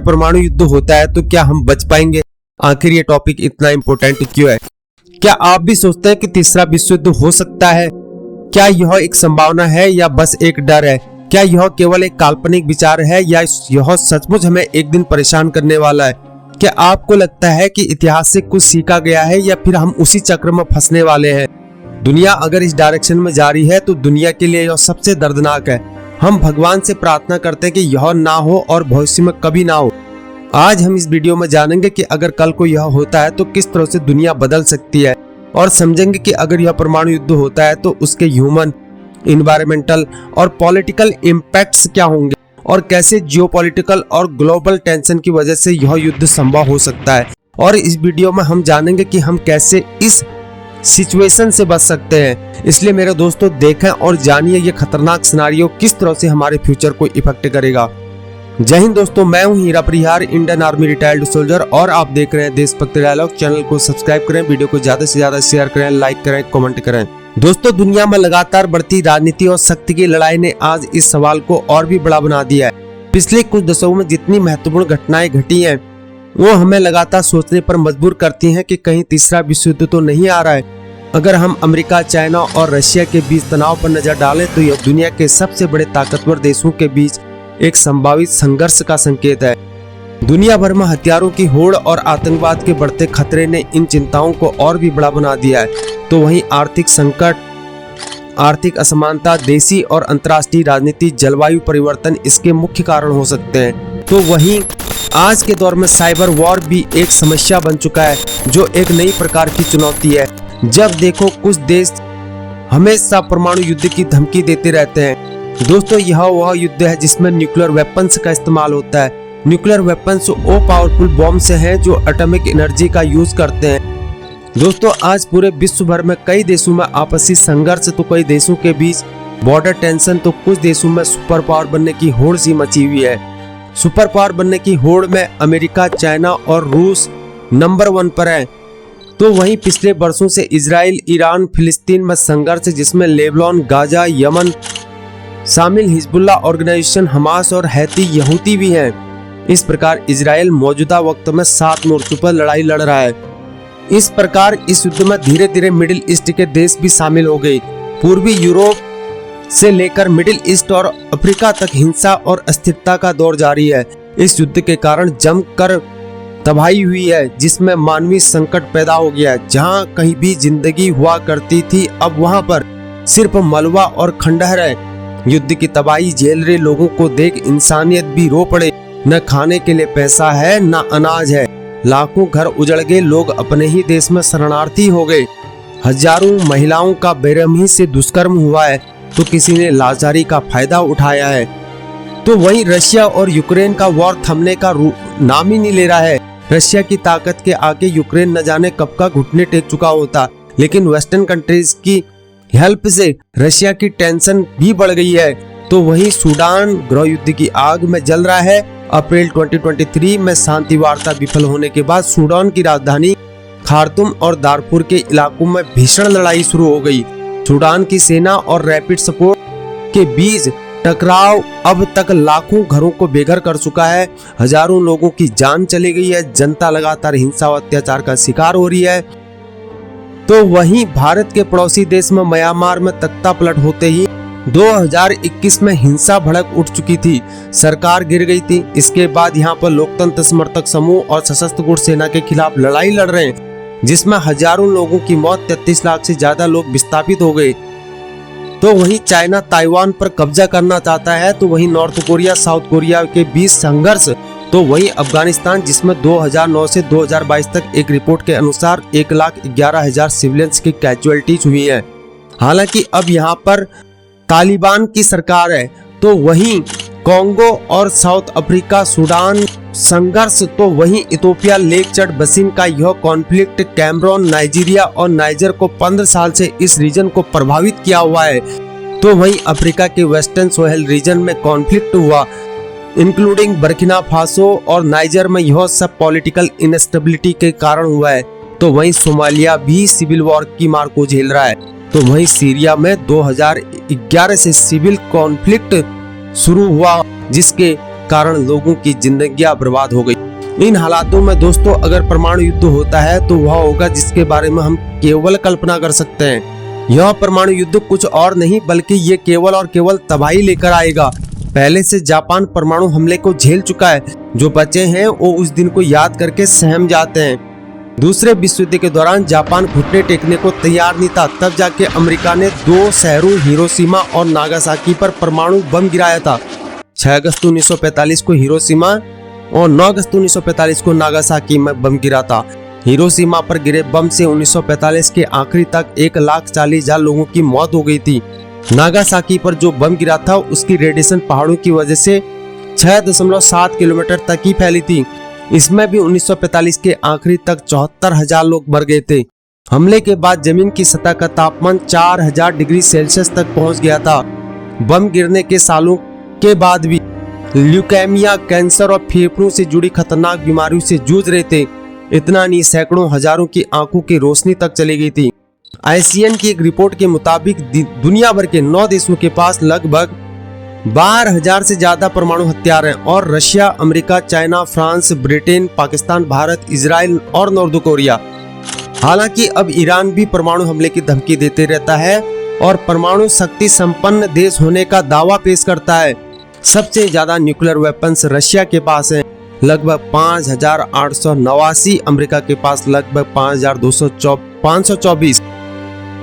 परमाणु युद्ध होता है तो क्या हम बच पाएंगे? आखिर ये टॉपिक इतना इम्पोर्टेंट क्यों है? क्या आप भी सोचते हैं कि तीसरा विश्व युद्ध हो सकता है? क्या यह एक संभावना है या बस एक डर है? क्या यह केवल एक काल्पनिक विचार है या यह सचमुच हमें एक दिन परेशान करने वाला है? क्या आपको लगता है कि इतिहास से कुछ सीखा गया है या फिर हम उसी चक्र में फंसने वाले हैं? दुनिया अगर इस डायरेक्शन में जा रही है तो दुनिया के लिए यह सबसे दर्दनाक है। हम भगवान से प्रार्थना करते हैं कि यह ना हो और भविष्य में कभी ना हो। आज हम इस वीडियो में जानेंगे कि अगर कल को यह होता है तो किस तरह से दुनिया बदल सकती है, और समझेंगे कि अगर यह परमाणु युद्ध होता है तो उसके ह्यूमन, इन्वायरमेंटल और पॉलिटिकल इम्पैक्ट्स क्या होंगे, और कैसे जियोपॉलिटिकल और ग्लोबल टेंशन की वजह से यह युद्ध संभव हो सकता है। और इस वीडियो में हम जानेंगे कि हम कैसे इस सिचुएशन से बच सकते हैं। इसलिए मेरे दोस्तों, देखें और जानिए ये खतरनाक सिनेरियो किस तरह से हमारे फ्यूचर को इफेक्ट करेगा। जय हिंद दोस्तों, मैं हूं हीरा परिहार, इंडियन आर्मी रिटायर्ड सोल्जर, और आप देख रहे हैं देशभक्ति डायलॉग। चैनल को सब्सक्राइब करें, वीडियो को ज्यादा से ज्यादा शेयर करें, लाइक करें, कमेंट करें। दोस्तों, दुनिया में लगातार बढ़ती राजनीति और शक्ति की लड़ाई ने आज इस सवाल को और भी बड़ा बना दिया है। पिछले कुछ दशकों में जितनी महत्वपूर्ण घटनाएं घटी हैं वो हमें लगातार सोचने पर मजबूर करती हैं कि कहीं तीसरा विश्व युद्ध तो नहीं आ रहा है। अगर हम अमेरिका, चाइना और रशिया के बीच तनाव पर नजर डालें तो यह दुनिया के सबसे बड़े ताकतवर देशों के बीच एक संभावित संघर्ष का संकेत है। दुनिया भर में हथियारों की होड़ और आतंकवाद के बढ़ते खतरे ने इन चिंताओं को और भी बड़ा बना दिया है। तो वहीं आर्थिक संकट, आर्थिक असमानता, देशी और अंतर्राष्ट्रीय राजनीति, जलवायु परिवर्तन इसके मुख्य कारण हो सकते हैं। तो वहीं आज के दौर में साइबर वॉर भी एक समस्या बन चुका है, जो एक नई प्रकार की चुनौती है। जब देखो कुछ देश हमेशा परमाणु युद्ध की धमकी देते रहते हैं। दोस्तों, यह वह युद्ध है जिसमें न्यूक्लियर वेपन्स का इस्तेमाल होता है। न्यूक्लियर वेपन्स वो पावरफुल बॉम्ब से हैं जो एटॉमिक एनर्जी का यूज करते हैं। दोस्तों, आज पूरे विश्व भर में कई देशों में आपसी संघर्ष, तो कई देशों के बीच बॉर्डर टेंशन, तो कुछ देशों में सुपर पावर बनने की होड़ सी मची हुई है। सुपर पावर बनने की होड़ में अमेरिका, चाइना और रूस नंबर 1 पर है। तो वहीं पिछले वर्षों से इजराइल, ईरान, फिलिस्तीन में संघर्ष, जिसमें लेबनान, गाजा, यमन शामिल, हिजबुल्लाह ऑर्गेनाइजेशन, हमास और हैती यहूदी भी हैं। इस प्रकार इजराइल मौजूदा वक्त में 7 मोर्चों पर लड़ाई लड़ रहा है। इस प्रकार इस युद्ध में धीरे धीरे मिडिल ईस्ट के देश भी शामिल हो गए। पूर्वी यूरोप से लेकर मिडिल ईस्ट और अफ्रीका तक हिंसा और अस्थिरता का दौर जारी है। इस युद्ध के कारण जमकर तबाही हुई है, जिसमें मानवीय संकट पैदा हो गया है। जहां कहीं भी जिंदगी हुआ करती थी, अब वहां पर सिर्फ मलबा और खंडहर है। युद्ध की तबाही झेल रहे लोगों को देख इंसानियत भी रो पड़े। न खाने के लिए पैसा है, न अनाज है। लाखों घर उजड़ गए, लोग अपने ही देश में शरणार्थी हो गए। हजारों महिलाओं का बेरहमी से दुष्कर्म हुआ है, तो किसी ने लाचारी का फायदा उठाया है। तो वहीं रशिया और यूक्रेन का वॉर थमने का नाम ही नहीं ले रहा है। रशिया की ताकत के आगे यूक्रेन न जाने कब का घुटने टेक चुका होता, लेकिन वेस्टर्न कंट्रीज की हेल्प से रशिया की टेंशन भी बढ़ गई है। तो वहीं सूडान गृह युद्ध की आग में जल रहा है। अप्रैल 2023 में शांति वार्ता विफल होने के बाद सूडान की राजधानी खार्तूम और दारफुर के इलाकों में भीषण लड़ाई शुरू हो गई। सूडान की सेना और रैपिड सपोर्ट के बीच टकराव अब तक लाखों घरों को बेघर कर चुका है। हजारों लोगों की जान चली गई है। जनता लगातार हिंसा और अत्याचार का शिकार हो रही है। तो वहीं भारत के पड़ोसी देश में म्यांमार में तख्ता पलट होते ही 2021 में हिंसा भड़क उठ चुकी थी, सरकार गिर गई थी। इसके बाद यहाँ पर लोकतंत्र समर्थक समूह और सशस्त्र गुट सेना के खिलाफ लड़ाई लड़ रहे हैं, जिसमें हजारों लोगों की मौत, 33 लाख से ज्यादा लोग विस्थापित हो गए। तो वहीं चाइना ताइवान पर कब्जा करना चाहता है। तो वहीं नॉर्थ कोरिया, साउथ कोरिया के बीच संघर्ष। तो वहीं अफगानिस्तान, जिसमें 2009 से 2022 तक एक रिपोर्ट के अनुसार 1,11,000 सिविलियंस की कैजुअलिटीज हुई है। हालांकि अब यहाँ पर तालिबान की सरकार है। तो वहीं कॉन्गो और साउथ अफ्रीका, सूडान संघर्ष। तो वहीं इथोपिया, लेक चड बसिन का यह कॉन्फ्लिक्ट कैमरून, नाइजीरिया और नाइजर को 15 साल से इस रीजन को प्रभावित किया हुआ है। तो वहीं अफ्रीका के वेस्टर्न सोहेल रीजन में कॉन्फ्लिक्ट हुआ, इंक्लूडिंग बर्किना फासो और नाइजर में। यह सब पॉलिटिकल इनस्टेबिलिटी के कारण हुआ है। तो वहीं सोमालिया भी सिविल वॉर की मार को झेल रहा है। तो वहीं सीरिया में 2011 से सिविल कॉन्फ्लिक्ट शुरू हुआ, जिसके कारण लोगों की जिंदगियां बर्बाद हो गई। इन हालातों में दोस्तों अगर परमाणु युद्ध होता है तो वह होगा जिसके बारे में हम केवल कल्पना कर सकते हैं। यह परमाणु युद्ध कुछ और नहीं बल्कि ये केवल और केवल तबाही लेकर आएगा। पहले से जापान परमाणु हमले को झेल चुका है, जो बचे हैं वो उस दिन को याद करके सहम जाते हैं। दूसरे विश्व युद्ध के दौरान जापान घुटने टेकने को तैयार नहीं था, तब जाके अमेरिका ने 2 शहरों हिरोशिमा और नागासाकी पर परमाणु बम गिराया था। 6 अगस्त 1945 को हिरोशिमा और 9 अगस्त 1945 को नागासाकी में बम गिरा था। हिरोशिमा पर गिरे बम से 1945 के आखिरी तक 1,40,000 लोगों की मौत हो गई थी। नागासाकी पर जो बम गिरा था उसकी रेडिएशन पहाड़ों की वजह से 6.7 किलोमीटर तक ही फैली थी। इसमें भी 1945 के आखिरी तक 74,000 लोग मर गए थे। हमले के बाद जमीन की सतह का तापमान 4,000 डिग्री सेल्सियस तक पहुंच गया था। बम गिरने के सालों के बाद भी ल्यूकेमिया, कैंसर और फेफड़ों से जुड़ी खतरनाक बीमारियों से जूझ रहे थे। इतना नहीं, सैकड़ों हजारों की आंखों की रोशनी तक चली गई थी। ICN की एक रिपोर्ट के मुताबिक दुनिया भर के 9 देशों के पास लगभग 12,000 से ज्यादा परमाणु हथियार हैं और Russia, America, China, France, Britain, Pakistan, Bharat, Israel और नॉर्थ कोरिया। हालांकि अब ईरान भी परमाणु हमले की धमकी देते रहता है और परमाणु शक्ति संपन्न देश होने का दावा पेश करता है। सबसे ज्यादा न्यूक्लियर वेपन्स रशिया के पास हैं, लगभग 5,889। अमेरिका के पास लगभग 524।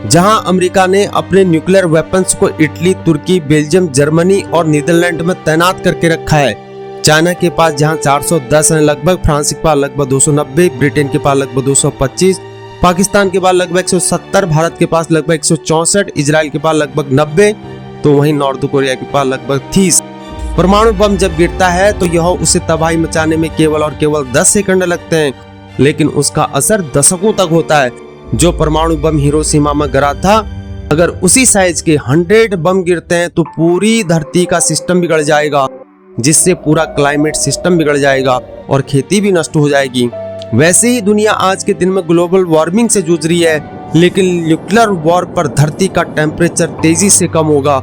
जहां अमेरिका ने अपने न्यूक्लियर वेपन्स को इटली, तुर्की, बेल्जियम, जर्मनी और नीदरलैंड में तैनात करके रखा है। चाइना के पास जहां 410 है लगभग, फ्रांस के पास लगभग 290, ब्रिटेन के पास लगभग 225, पाकिस्तान के पास लगभग 170, भारत के पास लगभग 164, इजराइल के पास लगभग 90, तो वहीं नॉर्थ कोरिया के पास लगभग 30। परमाणु बम जब गिरता है तो यह उसे तबाही मचाने में केवल और केवल 10 सेकंड लगते हैं, लेकिन उसका असर दशकों तक होता है। जो परमाणु बम हिरोशिमा में गिरा था, अगर उसी साइज के 100 बम गिरते हैं तो पूरी धरती का सिस्टम बिगड़ जाएगा, जिससे पूरा क्लाइमेट सिस्टम बिगड़ जाएगा और खेती भी नष्ट हो जाएगी। वैसे ही दुनिया आज के दिन में ग्लोबल वार्मिंग से जूझ रही है, लेकिन न्यूक्लियर वॉर पर धरती का टेम्परेचर तेजी से कम होगा।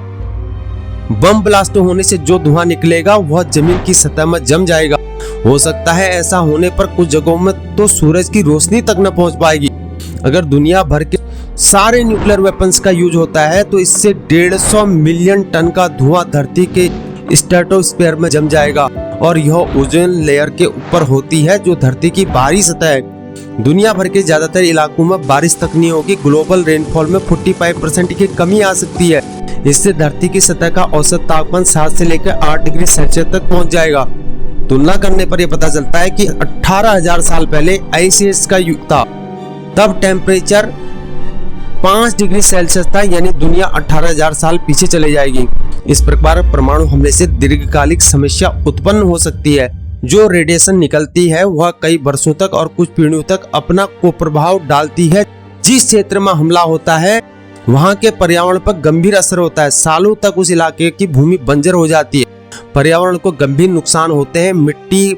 बम ब्लास्ट होने से जो धुआं निकलेगा वह जमीन की सतह में जम जाएगा। हो सकता है ऐसा होने पर कुछ जगहों में तो सूरज की रोशनी तक न पहुंच पाएगी। अगर दुनिया भर के सारे न्यूक्लियर वेपन्स का यूज होता है तो इससे 150 मिलियन टन का धुआं धरती के स्ट्रेटोस्फीयर में जम जाएगा और यह ओजोन लेयर के ऊपर होती है, जो धरती की बाहरी सतह है। दुनिया भर के ज्यादातर इलाकों में बारिश तक नहीं होगी। ग्लोबल रेनफॉल में 45% की कमी आ सकती है। इससे धरती की सतह का औसत तापमान 7 से लेकर 8 डिग्री सेल्सियस तक पहुंच जाएगा। तुलना करने पर यह पता चलता है कि 18,000 साल पहले आइस एज का युग था, तब टेम्परेचर 5 डिग्री सेल्सियस था, यानी दुनिया 18,000 साल पीछे चले जाएगी। इस प्रकार परमाणु हमले से दीर्घकालिक समस्या उत्पन्न हो सकती है। जो रेडिएशन निकलती है वह कई वर्षों तक और कुछ पीढ़ियों तक अपना कुप्रभाव डालती है। जिस क्षेत्र में हमला होता है वहां के पर्यावरण पर गंभीर असर होता है। सालों तक उस इलाके की भूमि बंजर हो जाती है। पर्यावरण को गंभीर नुकसान होते हैं। मिट्टी,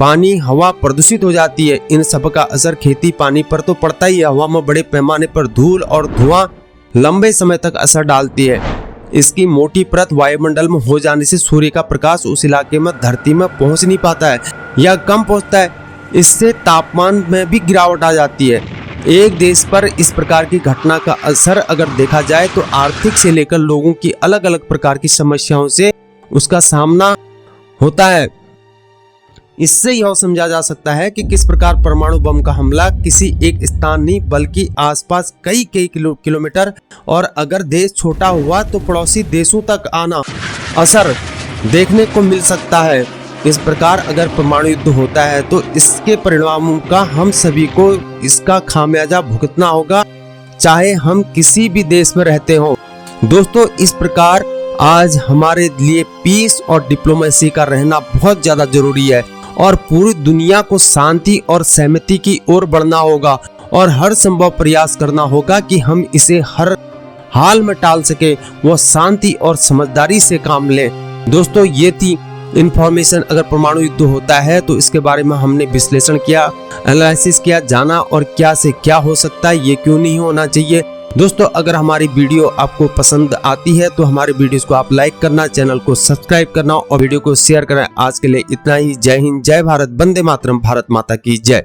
पानी, हवा प्रदूषित हो जाती है। इन सब का असर खेती पानी पर तो पड़ता ही है। हवा में बड़े पैमाने पर धूल और धुआं लंबे समय तक असर डालती है। इसकी मोटी परत वायुमंडल में हो जाने से सूर्य का प्रकाश उस इलाके में धरती में पहुंच नहीं पाता है या कम पहुंचता है। इससे तापमान में भी गिरावट आ जाती है। एक देश पर इस प्रकार की घटना का असर अगर देखा जाए तो आर्थिक से लेकर लोगों की अलग अलग प्रकार की समस्याओं से उसका सामना होता है। इससे यह समझा जा सकता है कि किस प्रकार परमाणु बम का हमला किसी एक स्थान नहीं बल्कि आसपास कई किलोमीटर और अगर देश छोटा हुआ तो पड़ोसी देशों तक आना असर देखने को मिल सकता है। इस प्रकार अगर परमाणु युद्ध होता है तो इसके परिणामों का हम सभी को इसका खामियाजा भुगतना होगा, चाहे हम किसी भी देश में रहते हो। दोस्तों, इस प्रकार आज हमारे लिए पीस और डिप्लोमेसी का रहना बहुत ज्यादा जरूरी है और पूरी दुनिया को शांति और सहमति की ओर बढ़ना होगा और हर संभव प्रयास करना होगा कि हम इसे हर हाल में टाल सके, वह शांति और समझदारी से काम लें। दोस्तों, ये थी इंफॉर्मेशन। अगर परमाणु युद्ध होता है तो इसके बारे में हमने विश्लेषण किया, एनालिसिस किया, जाना और क्या से क्या हो सकता है, ये क्यों नहीं होना चाहिए। दोस्तों अगर हमारी वीडियो आपको पसंद आती है तो हमारे वीडियोस को आप लाइक करना, चैनल को सब्सक्राइब करना और वीडियो को शेयर करना। आज के लिए इतना ही। जय हिंद, जय भारत, वंदे मातरम, भारत माता की जय।